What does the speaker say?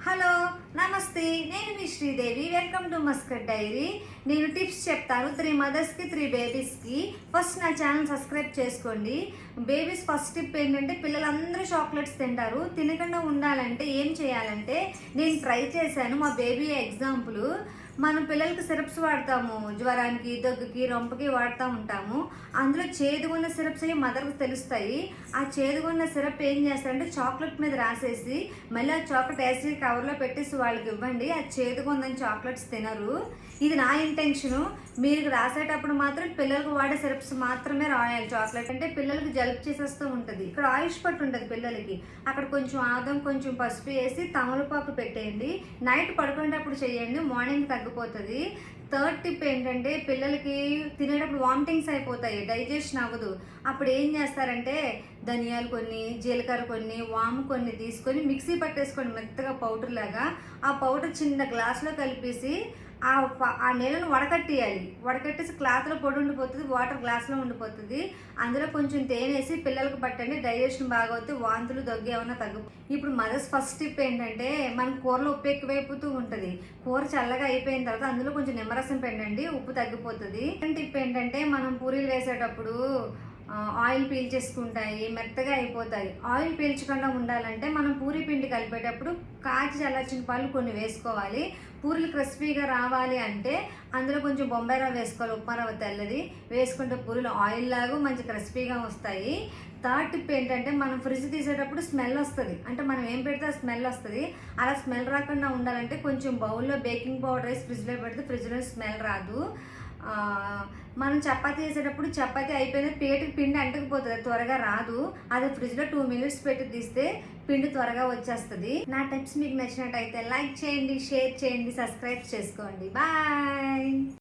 Hello నమస్తే, నేను మీ Sridevi. Welcome to Muscat diary. నేను టిప్స్ చెప్తాను 3 మదర్స్కి 3 బేబీస్కి. ఫస్ట్ నా ఛానల్ సబ్స్క్రైబ్ చేసుకోండి. బేబీస్ ఫస్ట్ టిప్ ఏంటంటే, పిల్లలందరూ చాక్లెట్స్ తింటారు. తినకుండా ఉండాలంటే ఏం చేయాలంటే, నేను ట్రై చేశాను. మా బేబీ ఎగ్జాంపుల్, మనం పిల్లలకి సిరప్స్ వాడతాము, జ్వరానికి, దగ్గుకి, రొంపకి వాడుతూ ఉంటాము. అందులో చేదుగున్న సిరప్స్ అవి మదర్కి తెలుస్తాయి. ఆ చేదుగున్న సిరప్ ఏం చేస్తారంటే చాక్లెట్ మీద రాసేసి మళ్ళీ ఆ చాక్లెట్ వేసి కవర్లో పెట్టేసి వాళ్ళకి ఇవ్వండి. ఆ చేదుగుందని చాక్లెట్స్ తినరు. ఇది నా ఇంటెన్షను. మీరు రాసేటప్పుడు మాత్రం పిల్లలకు వాడే సిరప్స్ మాత్రమే రాయాలి. చాక్లెట్ అంటే పిల్లలకి జలుబు చేసేస్తూ ఉంటుంది. ఇక్కడ ఆయుష్ పట్టు ఉంటుంది పిల్లలకి. అక్కడ కొంచెం ఆదం, కొంచెం పసుపు వేసి తమలపాకు పెట్టేయండి. నైట్ పడుకునేటప్పుడు చేయండి, మార్నింగ్ తగ్గిపోతుంది. థర్డ్ టిప్ ఏంటంటే, పిల్లలకి తినేటప్పుడు వామిటింగ్స్ అయిపోతాయి, డైజెషన్ అవ్వదు. అప్పుడు ఏం చేస్తారంటే, ధనియాలు కొన్ని, జీలకర్ర కొన్ని, వాము కొన్ని తీసుకొని మిక్సీ పట్టేసుకోండి మెత్తగా పౌడర్ లాగా. ఆ పౌడర్ చిన్న గ్లాసులో కలిపేసి ఆ నీళ్ళను వడకట్టేయాలి. వడకట్టేసి క్లాత్లో పొడి ఉండిపోతుంది, వాటర్ గ్లాస్లో ఉండిపోతుంది. అందులో కొంచెం తేనేసి పిల్లలకు పట్టండి. డైజెషన్ బాగా అవుతుంది, వాంతులు, దగ్గు ఏమైనా తగ్గు. ఇప్పుడు మదర్స్ ఫస్ట్ టిప్ ఏంటంటే, మన కూరలో ఉప్పు ఎక్కువైపోతూ ఉంటుంది. కూర చల్లగా అయిపోయిన తర్వాత అందులో కొంచెం నిమ్మరసం పెట్టండి, ఉప్పు తగ్గిపోతుంది. సెకండ్ టిప్ ఏంటంటే, మనం పూరీలు వేసేటప్పుడు ఆయిల్ పీల్చేసుకుంటాయి, మెత్తగా అయిపోతాయి. ఆయిల్ పీల్చకుండా ఉండాలంటే మనం పూరి పిండి కలిపేటప్పుడు కాచి చల్లార్చిన పాలు కొన్ని వేసుకోవాలి. పూరీలు క్రిస్పీగా రావాలి అంటే అందులో కొంచెం బొంబాయి రవ్వ వేసుకోవాలి, ఉప్మా రవ్వ తెల్లది వేసుకుంటే పూరీలు ఆయిల్ లాగా మంచి క్రిస్పీగా వస్తాయి. థర్డ్ టిప్ ఏంటంటే, మనం ఫ్రిడ్జ్ తీసేటప్పుడు స్మెల్ వస్తుంది, అంటే మనం ఏం పెడితే ఆ స్మెల్ వస్తుంది. అలా స్మెల్ రాకుండా ఉండాలంటే కొంచెం బౌల్లో బేకింగ్ పౌడర్ వేసి ఫ్రిడ్జ్లో పెడితే ఫ్రిడ్జ్లో స్మెల్ రాదు. మనం చపాతీ చేసేటప్పుడు చపాతీ అయిపోయిన పేటకి పిండి అంటకపోతుంది, త్వరగా రాదు. అదే ఫ్రిడ్జ్లో 2 మినిట్స్ పెట్టి తీస్తే పిండి త్వరగా వచ్చేస్తుంది. నా టిప్స్ మీకు నచ్చినట్టయితే లైక్ చేయండి, షేర్ చేయండి, సబ్స్క్రైబ్ చేసుకోండి. బాయ్.